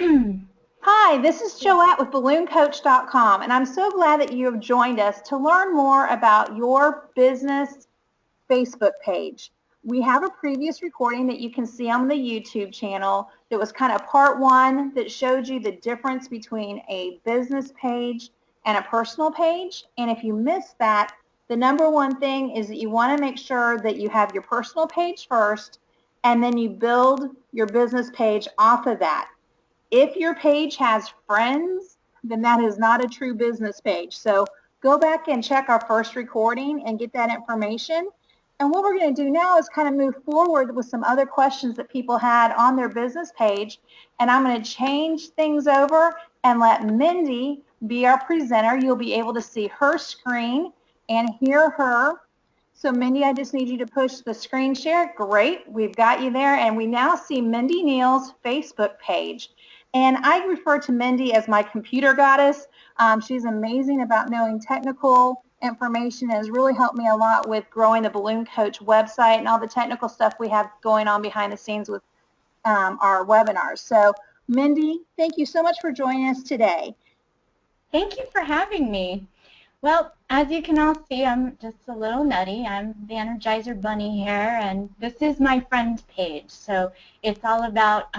Hi, this is Joette with BalloonCoach.com, and I'm so glad that you have joined us to learn more about your business Facebook page. We have a previous recording that you can see on the YouTube channel that was kind of part one that showed you the difference between a business page and a personal page. And if you missed that, the number one thing is that you want to make sure that you have your personal page first, and then you build your business page off of that. If your page has friends, then that is not a true business page. So go back and check our first recording and get that information. And what we're going to do now is kind of move forward with some other questions that people had on their business page. And I'm going to change things over and let Mindy be our presenter. You'll be able to see her screen and hear her. So Mindy, I just need you to push the screen share. Great, we've got you there. And we now see Mindy Neal's Facebook page. And I refer to Mindy as my computer goddess. She's amazing about knowing technical information and has really helped me a lot with growing the Balloon Coach website and all the technical stuff we have going on behind the scenes with our webinars. So Mindy, thank you so much for joining us today. Thank you for having me. Well, as you can all see, I'm just a little nutty. I'm the Energizer Bunny here, and this is my friend page. So it's all about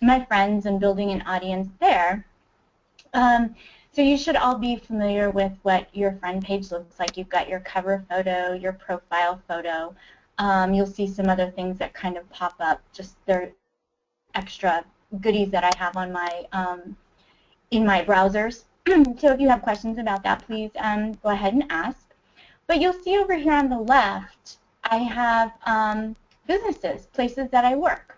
my friends and building an audience there. So you should all be familiar with what your friend page looks like. You've got your cover photo, your profile photo. You'll see some other things that kind of pop up, just they're extra goodies that I have on my in my browsers. So if you have questions about that, please go ahead and ask. But you'll see over here on the left, I have businesses, places that I work.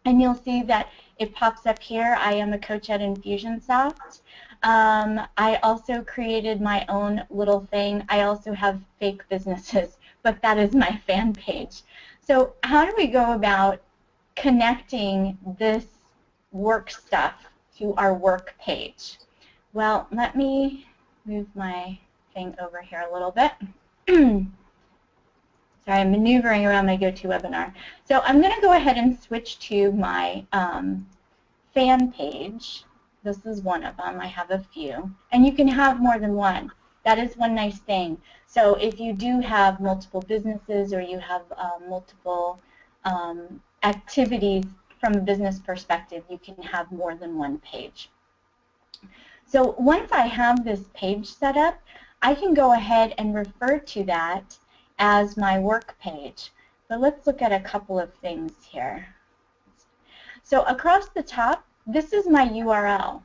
And you'll see that it pops up here. I am a coach at Infusionsoft. I also created my own little thing. I also have fake businesses, but that is my fan page. So how do we go about connecting this work stuff to our work page? Well, let me move my thing over here a little bit. Sorry, I'm maneuvering around my GoToWebinar. So I'm going to go ahead and switch to my fan page. This is one of them. I have a few. And you can have more than one. That is one nice thing. So if you do have multiple businesses or you have multiple activities from a business perspective, you can have more than one page. So once I have this page set up, I can go ahead and refer to that as my work page. But let's look at a couple of things here. So across the top, this is my URL.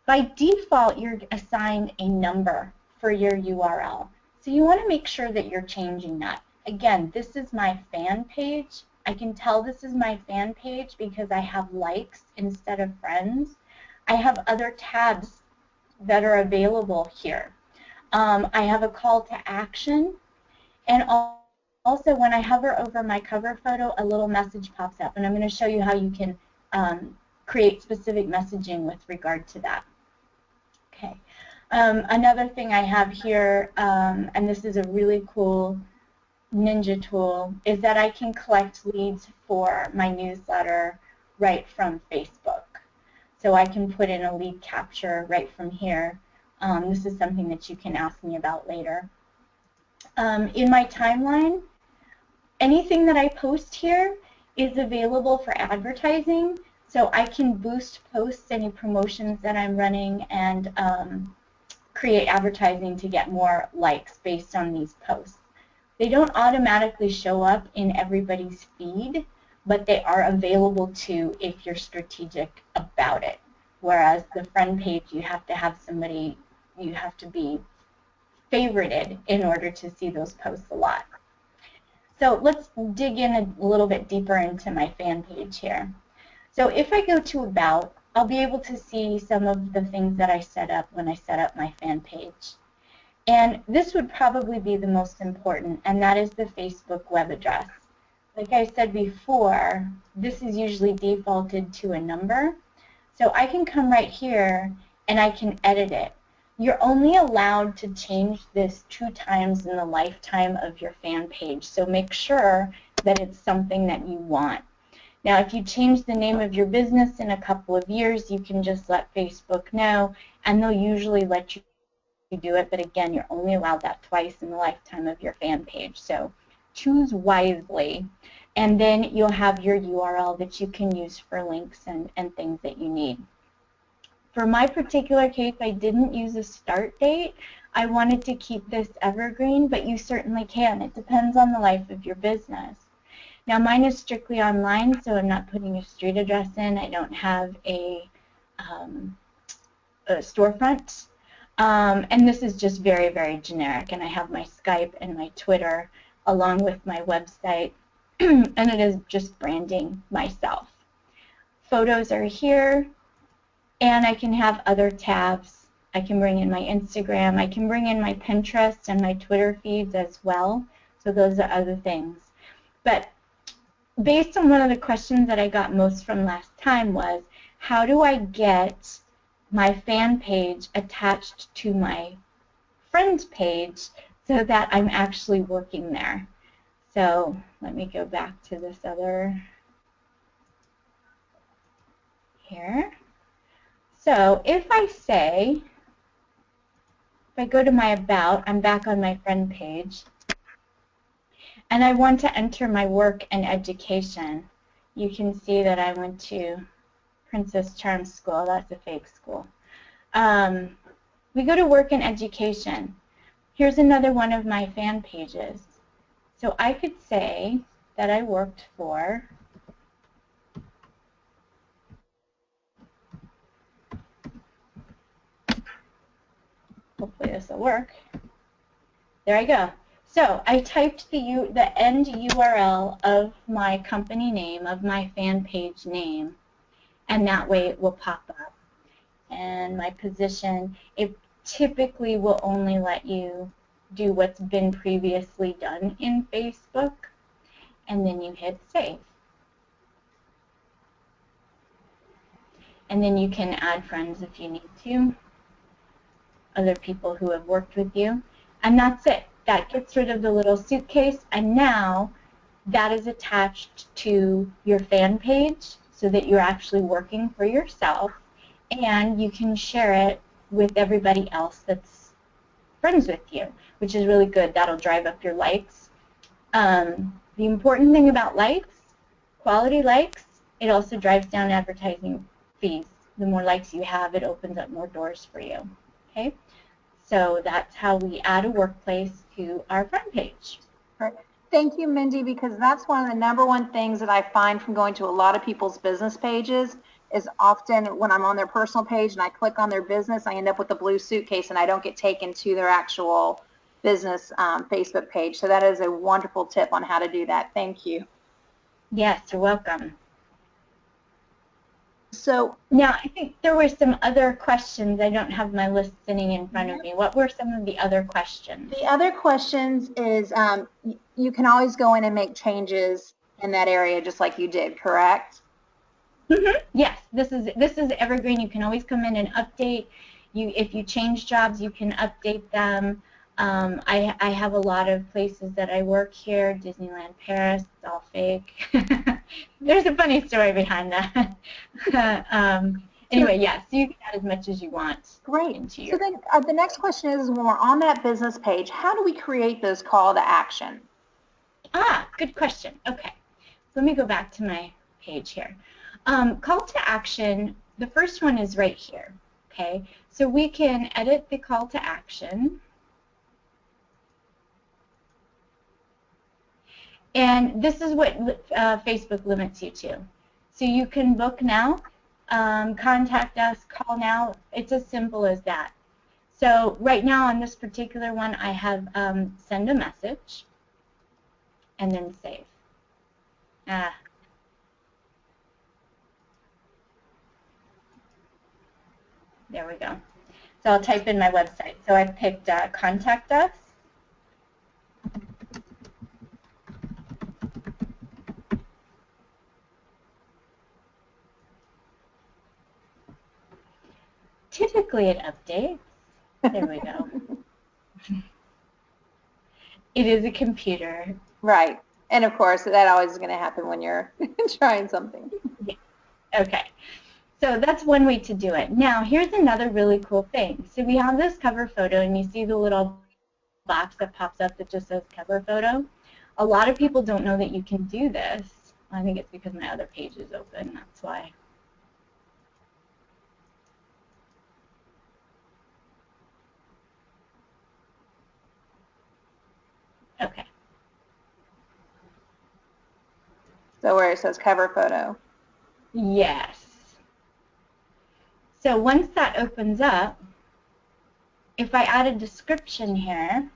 By default, you're assigned a number for your URL. So you want to make sure that you're changing that. Again, this is my fan page. I can tell this is my fan page because I have likes instead of friends. I have other tabs that are available here. I have a call to action. And also, when I hover over my cover photo, a little message pops up. And I'm going to show you how you can create specific messaging with regard to that. Okay. Another thing I have here, and this is a really cool ninja tool, is that I can collect leads for my newsletter right from Facebook. So I can put in a lead capture right from here. This is something that you can ask me about later. In my timeline, anything that I post here is available for advertising, so I can boost posts, any promotions that I'm running, and create advertising to get more likes based on these posts. They don't automatically show up in everybody's feed, but they are available to if you're strategic about it. Whereas the friend page, you have to have somebody, you have to be favorited in order to see those posts a lot. So let's dig in a little bit deeper into my fan page here. So if I go to About, I'll be able to see some of the things that I set up when I set up my fan page. And this would probably be the most important, and that is the Facebook web address. Like I said before, this is usually defaulted to a number. So I can come right here and I can edit it. You're only allowed to change this 2 times in the lifetime of your fan page, so make sure that it's something that you want. Now, if you change the name of your business in a couple of years, you can just let Facebook know, and they'll usually let you do it. But again, you're only allowed that twice in the lifetime of your fan page. So choose wisely. And then you'll have your URL that you can use for links and things that you need. For my particular case, I didn't use a start date. I wanted to keep this evergreen, but you certainly can. It depends on the life of your business. Now, mine is strictly online, so I'm not putting a street address in. I don't have a storefront. And this is just very, very generic. And I have my Skype and my Twitter along with my website. And it is just branding myself. Photos are here. And I can have other tabs. I can bring in my Instagram. I can bring in my Pinterest and my Twitter feeds as well. So those are other things. But based on one of the questions that I got most from last time was, how do I get my fan page attached to my friend page so that I'm actually working there? So let me go back to this other here. So if I say, if I go to my About, I'm back on my friend page, and I want to enter my work and education, you can see that I went to Princess Charms School. That's a fake school. We go to work and education. Here's another one of my fan pages. So I could say that I worked for hopefully this will work. There I go. So I typed the end URL of my company name, of my fan page name, and that way it will pop up. And my position, it typically will only let you do what's been previously done in Facebook, and then you hit save. And then you can add friends if you need to, other people who have worked with you, and that's it. That gets rid of the little suitcase, and now that is attached to your fan page so that you're actually working for yourself, and you can share it with everybody else that's friends with you, which is really good. That'll drive up your likes. The important thing about likes, quality likes, it also drives down advertising fees. The more likes you have, it opens up more doors for you. Okay? So that's how we add a workplace to our front page. Right. Thank you, Mindy, because that's one of the #1 things that I find from going to a lot of people's business pages is often when I'm on their personal page and I click on their business, I end up with a blue suitcase and I don't get taken to their actual business Facebook page. So that is a wonderful tip on how to do that. Thank you. Yes, you're welcome. So now I think there were some other questions. I don't have my list sitting in front of me. What were some of the other questions? The other questions is you can always go in and make changes in that area just like you did, correct? Mm-hmm. Yes, this is evergreen. You can always come in and update. If you change jobs, you can update them. I have a lot of places that I work here, Disneyland Paris, it's all fake. There's a funny story behind that. Anyway, yes, you can add as much as you want. Great. So then the next question is, when we're on that business page, how do we create those call to action? Ah, good question. Okay, so let me go back to my page here. Call to action, the first one is right here. Okay, so we can edit the call to action. And this is what Facebook limits you to. So you can book now, contact us, call now. It's as simple as that. So right now on this particular one, I have send a message and then save. There we go. So I'll type in my website. So I picked contact us. Typically it updates. There we go. It is a computer. Right. And of course, that always is going to happen when you're trying something. Yeah. Okay. So that's one way to do it. Now, here's another really cool thing. So we have this cover photo, and you see the little box that pops up that just says cover photo. A lot of people don't know that you can do this. I think it's because my other page is open. That's why. Okay. So where it says cover photo. Yes. So once that opens up, if I add a description here,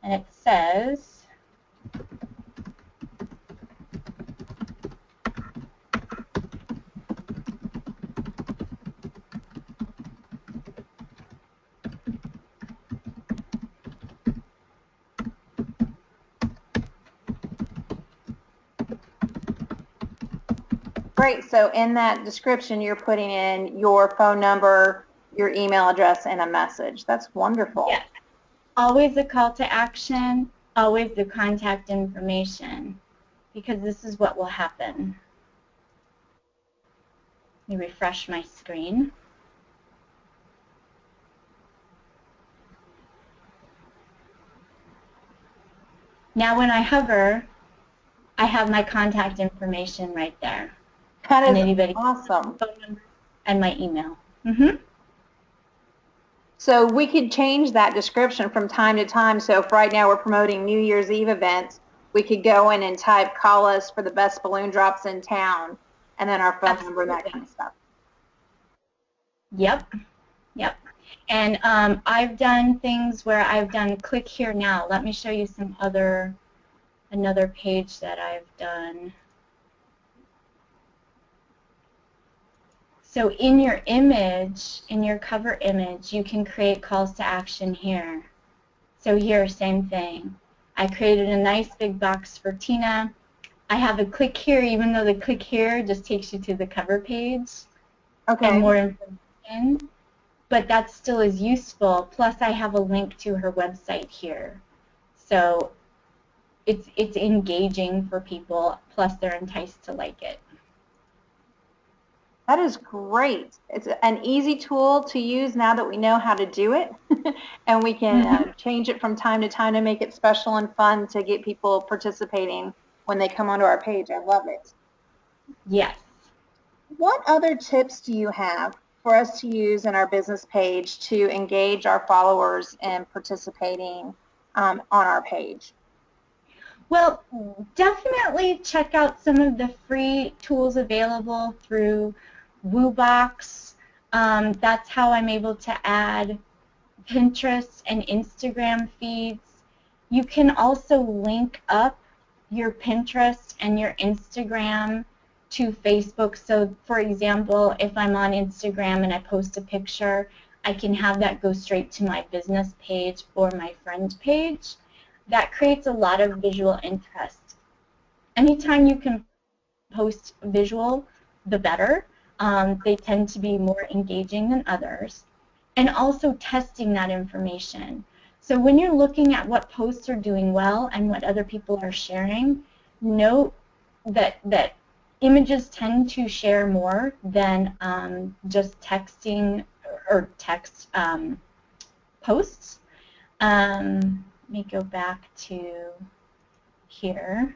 and it says, Great. So in that description, you're putting in your phone number, your email address, and a message. That's wonderful. yes, always a call to action, always the contact information, because this is what will happen. Let me refresh my screen. Now when I hover, I have my contact information right there. That is anybody awesome. Phone number and my email. Mm-hmm. So we could change that description from time to time. So if right now we're promoting New Year's Eve events, we could go in and type, call us for the best balloon drops in town, and then our phone number and that kind of stuff. Yep. Yep. And I've done things where I've done click here now. Let me show you some another page that I've done. So in your image, in your cover image, you can create calls to action here. So here, same thing. I created a nice big box for Tina. I have a click here, even though the click here just takes you to the cover page and more information. But that still is useful. Plus, I have a link to her website here. So it's engaging for people, plus they're enticed to like it. That is great. It's an easy tool to use now that we know how to do it, and we can change it from time to time to make it special and fun to get people participating when they come onto our page. I love it. Yes. What other tips do you have for us to use in our business page to engage our followers in participating on our page? Well, definitely check out some of the free tools available through WooBox. That's how I'm able to add Pinterest and Instagram feeds. You can also link up your Pinterest and your Instagram to Facebook. So, for example, if I'm on Instagram and I post a picture, I can have that go straight to my business page or my friend page. That creates a lot of visual interest. Anytime you can post visual, the better. They tend to be more engaging than others. And also testing that information. So when you're looking at what posts are doing well and what other people are sharing, note that images tend to share more than just texting or text posts. Let me go back to here.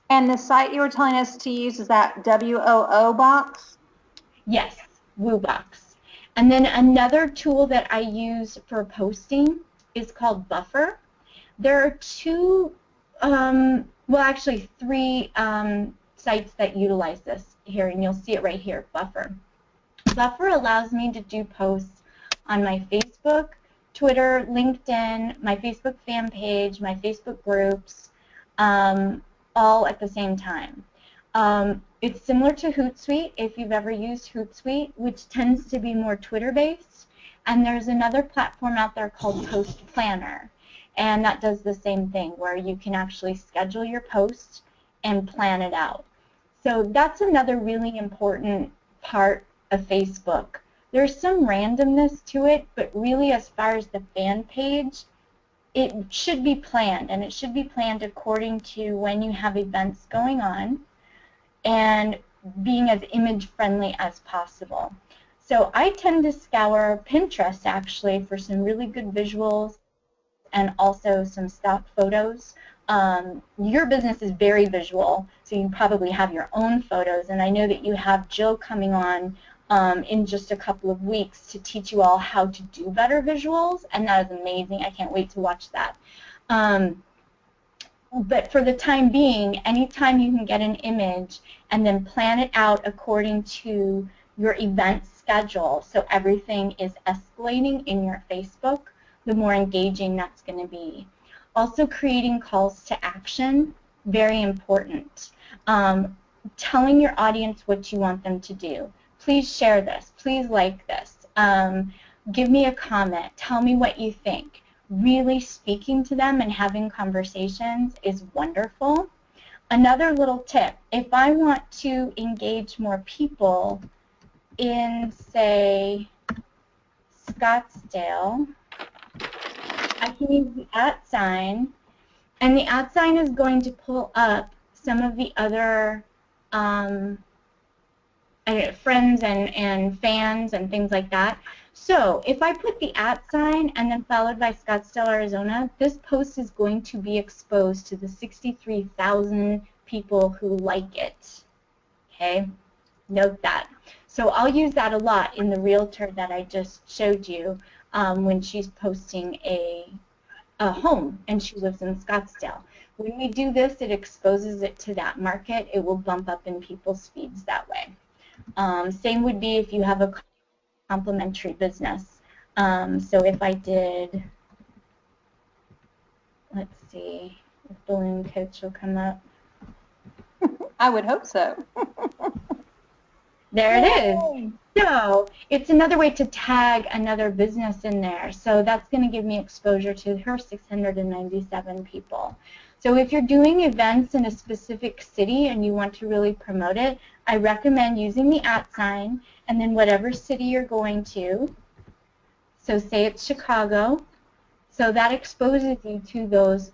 And the site you were telling us to use is that WOO box? Yes, WooBox. And then another tool that I use for posting is called Buffer. There are actually three sites that utilize this here, and you'll see it right here, Buffer. Buffer allows me to do posts on my Facebook, Twitter, LinkedIn, my Facebook fan page, my Facebook groups, all at the same time. It's similar to Hootsuite, if you've ever used Hootsuite, which tends to be more Twitter-based. And there's another platform out there called Post Planner, and that does the same thing, where you can actually schedule your post and plan it out. So that's another really important part of Facebook. There's some randomness to it, but really as far as the fan page, it should be planned, and it should be planned according to when you have events going on and being as image friendly as possible. So I tend to scour Pinterest actually for some really good visuals and also some stock photos. Your business is very visual, so you probably have your own photos, and I know that you have Jill coming on in just a couple of weeks to teach you all how to do better visuals, and that is amazing. I can't wait to watch that. But for the time being, anytime you can get an image and then plan it out according to your event schedule, so everything is escalating in your Facebook, the more engaging that's going to be. Also creating calls to action, very important. Telling your audience what you want them to do. Please share this. Please like this. Give me a comment. Tell me what you think. Really speaking to them and having conversations is wonderful. Another little tip, if I want to engage more people in, say, Scottsdale, I can use the @sign, and the @sign is going to pull up some of the other friends and fans and things like that. So if I put the @sign and then followed by Scottsdale, Arizona, this post is going to be exposed to the 63,000 people who like it. Okay, note that. So I'll use that a lot in the realtor that I just showed you when she's posting a home and she lives in Scottsdale. When we do this, it exposes it to that market. It will bump up in people's feeds that way. Same would be if you have a complementary business. So if I did, let's see, if Balloon Coach will come up. I would hope so. There it is. So it's another way to tag another business in there. So that's going to give me exposure to her 697 people. So if you're doing events in a specific city and you want to really promote it, I recommend using the @sign and then whatever city you're going to. So say it's Chicago. So that exposes you to those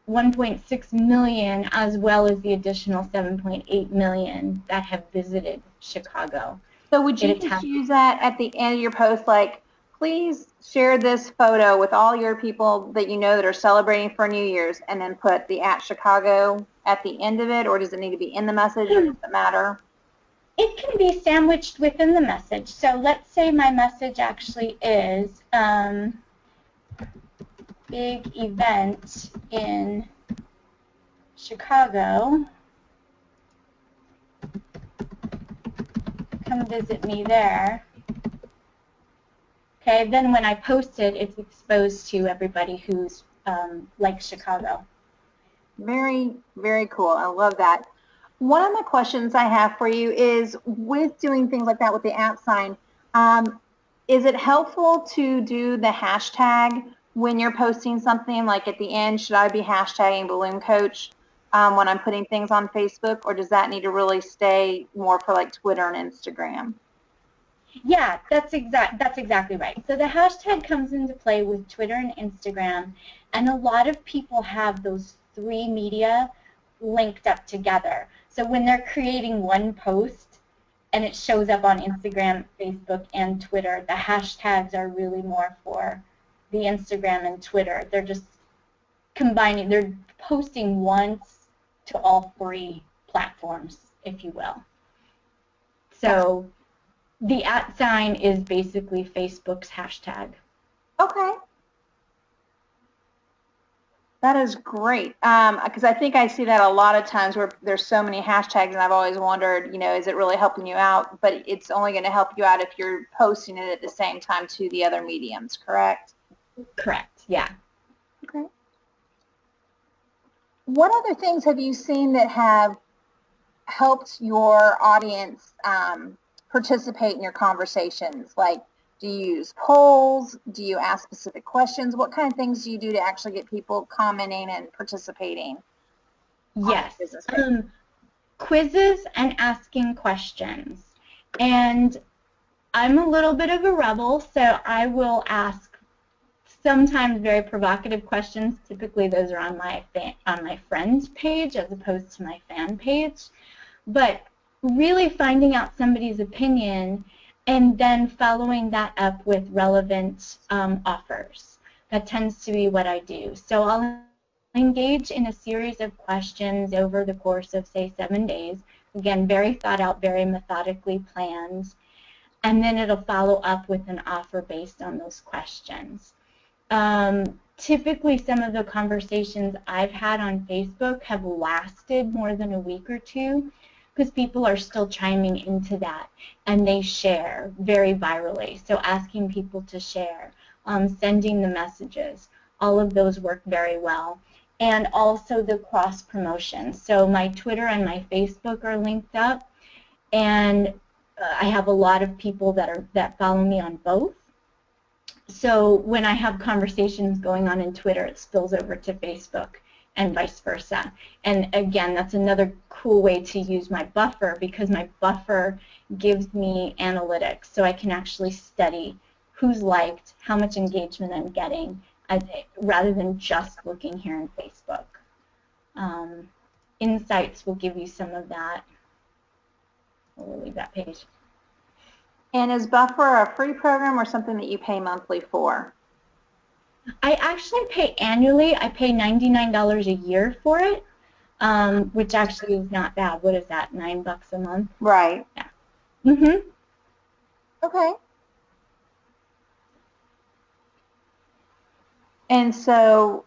1.6 million as well as the additional 7.8 million that have visited Chicago. So would you just use that at the end of your post, like, please share this photo with all your people that you know that are celebrating for New Year's, and then put the @Chicago at the end of it, or does it need to be in the message, or does it matter? It can be sandwiched within the message. So let's say my message actually is big event in Chicago. Come visit me there. Okay, then when I post it, it's exposed to everybody who's likes Chicago. Very, very cool. I love that. One of the questions I have for you is, with doing things like that with the @sign, is it helpful to do the hashtag when you're posting something? Like at the end, should I be hashtagging Balloon Coach when I'm putting things on Facebook, or does that need to really stay more for like Twitter and Instagram? Yeah, that's exactly right. So the hashtag comes into play with Twitter and Instagram, and a lot of people have those three media linked up together. So when they're creating one post and it shows up on Instagram, Facebook, and Twitter, the hashtags are really more for the Instagram and Twitter. They're just combining, they're posting once to all three platforms, if you will. So the @sign is basically Facebook's hashtag. Okay. That is great, because I think I see that a lot of times where there's so many hashtags, and I've always wondered, is it really helping you out? But it's only going to help you out if you're posting it at the same time to the other mediums, correct? Correct, yeah. Okay. What other things have you seen that have helped your audience participate in your conversations? Like, do you use polls? Do you ask specific questions? What kind of things do you do to actually get people commenting and participating? Yes. Quizzes and asking questions. And I'm a little bit of a rebel, so I will ask sometimes very provocative questions. Typically, those are on my friend's page as opposed to my fan page. But really finding out somebody's opinion and then following that up with relevant offers. That tends to be what I do. So I'll engage in a series of questions over the course of, say, 7 days. Again, very thought out, very methodically planned. And then it'll follow up with an offer based on those questions. Typically, some of the conversations I've had on Facebook have lasted more than a week or two, because people are still chiming into that, and they share very virally. So asking people to share, sending the messages, all of those work very well. And also the cross-promotion. So my Twitter and my Facebook are linked up, and I have a lot of people that follow me on both. So when I have conversations going on in Twitter, it spills over to Facebook, and vice versa. And again, that's another cool way to use my buffer, because my buffer gives me analytics, so I can actually study who's liked, how much engagement I'm getting, rather than just looking here in Facebook. Insights will give you some of that. We'll leave that page. And is Buffer a free program or something that you pay monthly for? I actually pay annually. I pay $99 a year for it, which actually is not bad. What is that, $9 a month? Right. Yeah. Mm-hmm. Okay. And so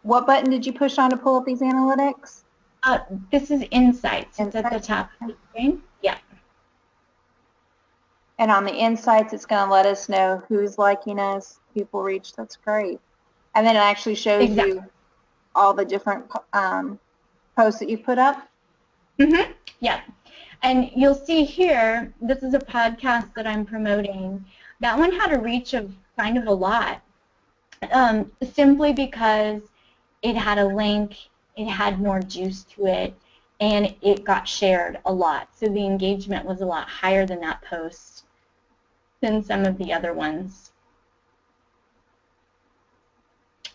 what button did you push on to pull up these analytics? This is Insights. It's at the top of the screen. Yeah. And on the Insights, it's going to let us know who's liking us, people reached. That's great. And then it actually shows you all the different posts that you put up? Mm-hmm. Yeah. And you'll see here, this is a podcast that I'm promoting. That one had a reach of kind of a lot, simply because it had a link, it had more juice to it, and it got shared a lot. So the engagement was a lot higher than that post than some of the other ones.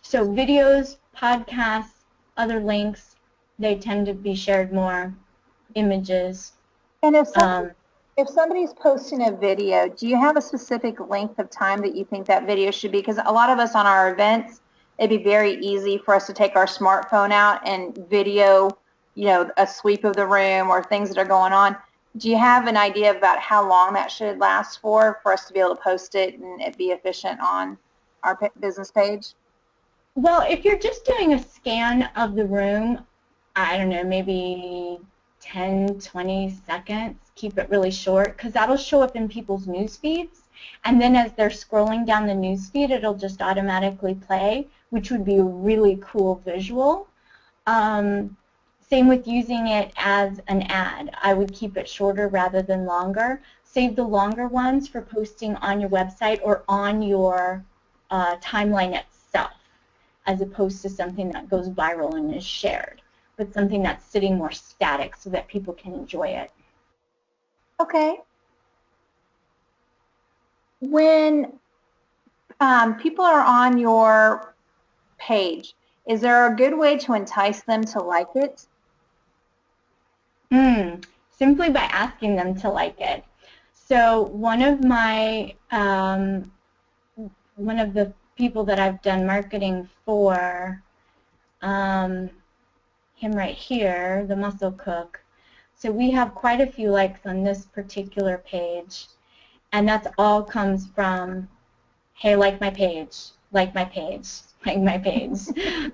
So videos, podcasts, other links, they tend to be shared more. Images. And if somebody's posting a video, do you have a specific length of time that you think that video should be? Because a lot of us on our events, it'd be very easy for us to take our smartphone out and video, you know, a sweep of the room or things that are going on. Do you have an idea about how long that should last for us to be able to post it and it be efficient on our business page? Well, if you're just doing a scan of the room, I don't know, maybe 10, 20 seconds, keep it really short, because that'll show up in people's news feeds, and then as they're scrolling down the news feed, it'll just automatically play, which would be a really cool visual. Same with using it as an ad. I would keep it shorter rather than longer. Save the longer ones for posting on your website or on your timeline itself, as opposed to something that goes viral and is shared, but something that's sitting more static so that people can enjoy it. Okay. When people are on your page, is there a good way to entice them to like it? Simply by asking them to like it. So one of the people that I've done marketing for, him right here, the Muscle Cook. So we have quite a few likes on this particular page, and that's all comes from, hey, like my page, like my page, like my page.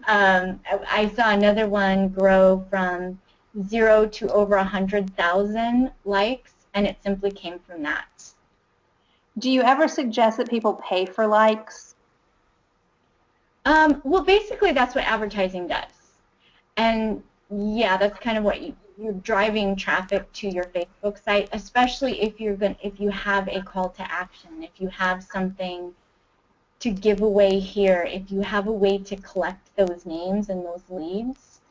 I saw another one grow from 0 to over 100,000 likes, and it simply came from that. Do you ever suggest that people pay for likes? Well, basically that's what advertising does. And yeah, that's kind of what you're driving traffic to your Facebook site, especially if you have a call to action, if you have something to give away here, if you have a way to collect those names and those leads,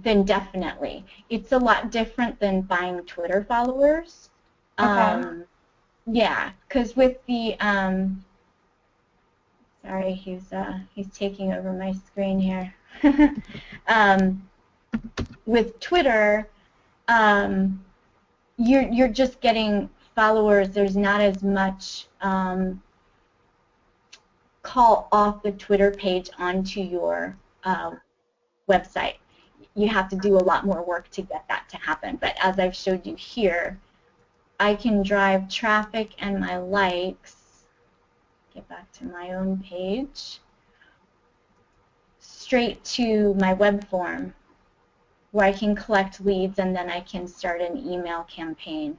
then definitely. It's a lot different than buying Twitter followers. Okay. Yeah, because with the Sorry, he's taking over my screen here. With Twitter, you're just getting followers. There's not as much call off the Twitter page onto your website. You have to do a lot more work to get that to happen. But as I've showed you here, I can drive traffic and my likes. Get back to my own page. Straight to my web form where I can collect leads and then I can start an email campaign.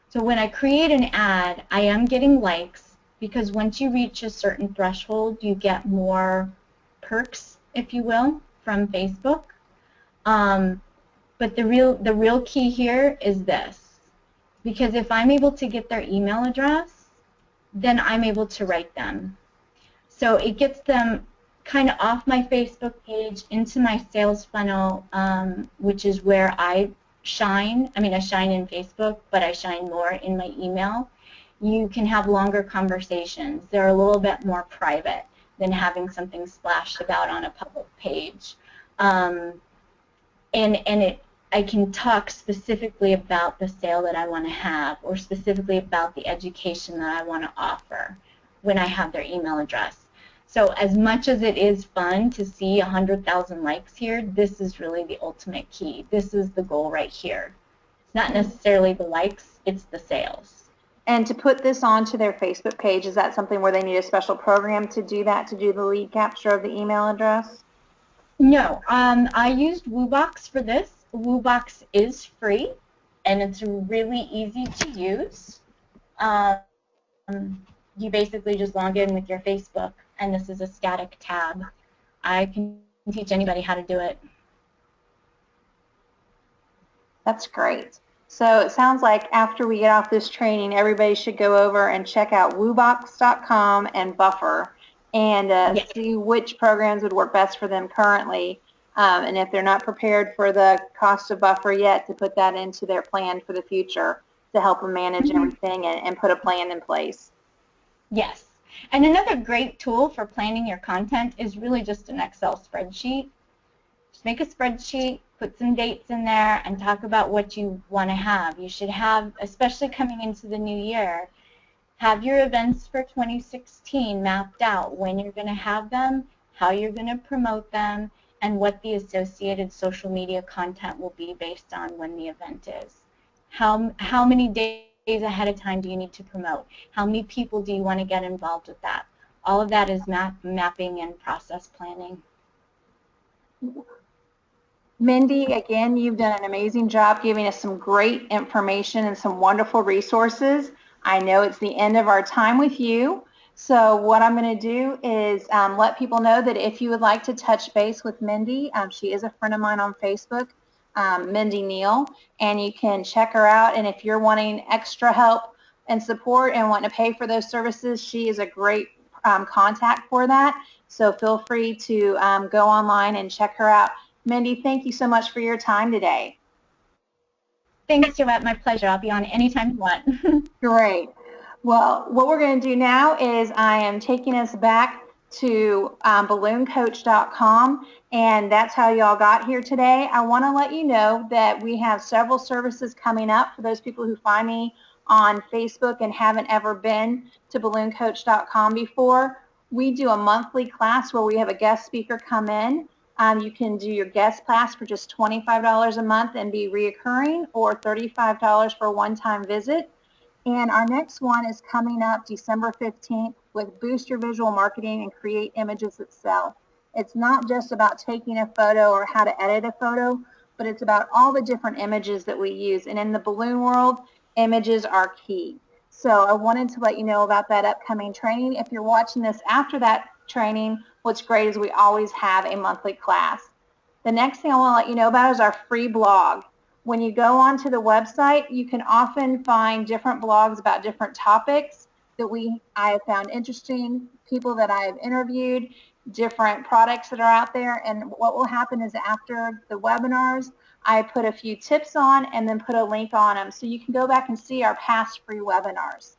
So when I create an ad, I am getting likes because once you reach a certain threshold, you get more perks, if you will, from Facebook. But the real key here is this, because if I'm able to get their email address, then I'm able to write them. So it gets them kind of off my Facebook page into my sales funnel, which is where I shine. I mean, I shine in Facebook, but I shine more in my email. You can have longer conversations. They're a little bit more private than having something splashed about on a public page. I can talk specifically about the sale that I want to have or specifically about the education that I want to offer when I have their email address. So as much as it is fun to see 100,000 likes here, this is really the ultimate key. This is the goal right here. It's not necessarily the likes, it's the sales. And to put this onto their Facebook page, is that something where they need a special program to do that, to do the lead capture of the email address? No, I used WooBox for this. WooBox is free, and it's really easy to use. You basically just log in with your Facebook, and this is a static tab. I can teach anybody how to do it. That's great. So it sounds like after we get off this training, everybody should go over and check out woobox.com and Buffer and Yes. see which programs would work best for them currently. And if they're not prepared for the cost of Buffer yet, to put that into their plan for the future to help them manage everything and put a plan in place. Yes. And another great tool for planning your content is really just an Excel spreadsheet. Just make a spreadsheet, put some dates in there, and talk about what you want to have. You should have, especially coming into the new year, have your events for 2016 mapped out, when you're going to have them, how you're going to promote them, and what the associated social media content will be based on when the event is. How many days ahead of time do you need to promote? How many people do you want to get involved with that? All of that is mapping and process planning. Mindy, again, you've done an amazing job giving us some great information and some wonderful resources. I know it's the end of our time with you. So what I'm going to do is let people know that if you would like to touch base with Mindy, she is a friend of mine on Facebook, Mindy Neal, and you can check her out. And if you're wanting extra help and support and want to pay for those services, she is a great contact for that. So feel free to go online and check her out. Mindy, thank you so much for your time today. Thanks, Joette. My pleasure. I'll be on anytime you want. Great. Well, what we're going to do now is I am taking us back to ballooncoach.com, and that's how y'all got here today. I want to let you know that we have several services coming up for those people who find me on Facebook and haven't ever been to ballooncoach.com before. We do a monthly class where we have a guest speaker come in. You can do your guest class for just $25 a month and be reoccurring, or $35 for a one-time visit. And our next one is coming up December 15th with Boost Your Visual Marketing and Create Images That Sell. It's not just about taking a photo or how to edit a photo, but it's about all the different images that we use. And in the balloon world, images are key. So I wanted to let you know about that upcoming training. If you're watching this after that training, what's great is we always have a monthly class. The next thing I want to let you know about is our free blog. When you go onto the website, you can often find different blogs about different topics that I have found interesting, people that I have interviewed, different products that are out there. And what will happen is after the webinars, I put a few tips on and then put a link on them so you can go back and see our past free webinars.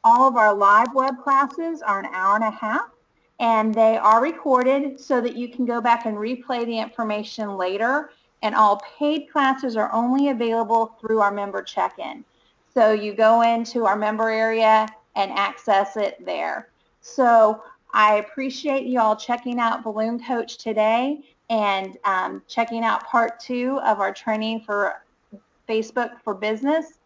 All of our live web classes are an hour and a half, and they are recorded so that you can go back and replay the information later. And all paid classes are only available through our member check-in. So you go into our member area and access it there. So I appreciate you all checking out Balloon Coach today and checking out part 2 of our training for Facebook for Business.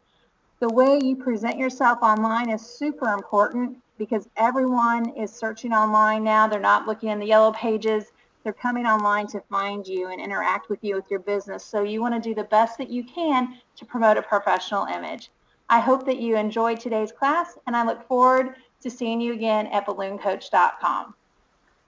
The way you present yourself online is super important because everyone is searching online now. They're not looking in the yellow pages. They're coming online to find you and interact with you with your business. So you want to do the best that you can to promote a professional image. I hope that you enjoyed today's class, and I look forward to seeing you again at ballooncoach.com.